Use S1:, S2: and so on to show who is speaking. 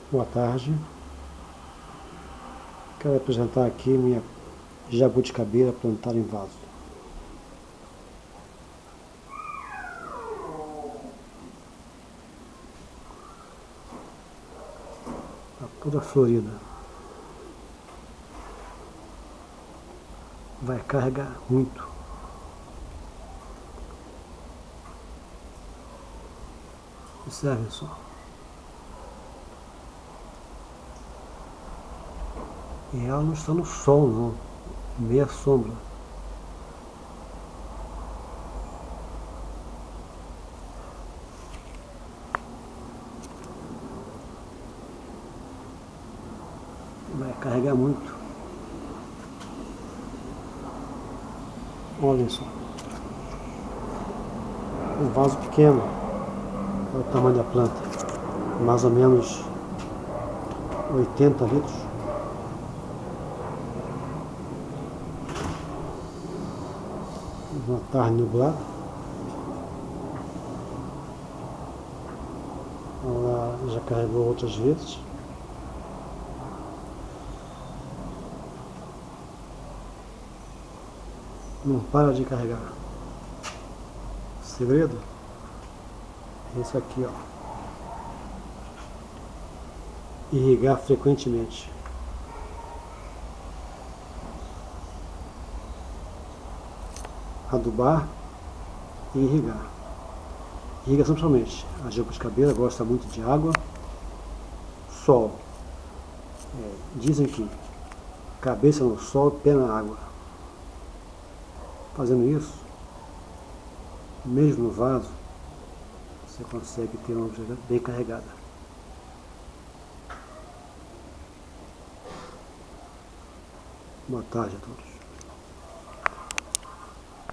S1: Boa tarde. Quero apresentar aqui minha jabuticabeira plantada em vaso. Está toda florida. Vai carregar muito. Observem só. E ela não está no sol, não. Meia sombra. Vai carregar muito. Olhem só. Um vaso pequeno. Olha o tamanho da planta. Mais ou menos 80 litros. Uma tarde nublada. Ela já carregou outras vezes. Não para de carregar. O segredo é isso aqui, ó. Irrigar frequentemente. Adubar e irrigar. Irrigação principalmente. A jabuticabeira gosta muito de água, sol. Dizem que cabeça no sol, pé na água. Fazendo isso, mesmo no vaso, você consegue ter uma objeto bem carregada. Boa tarde a todos.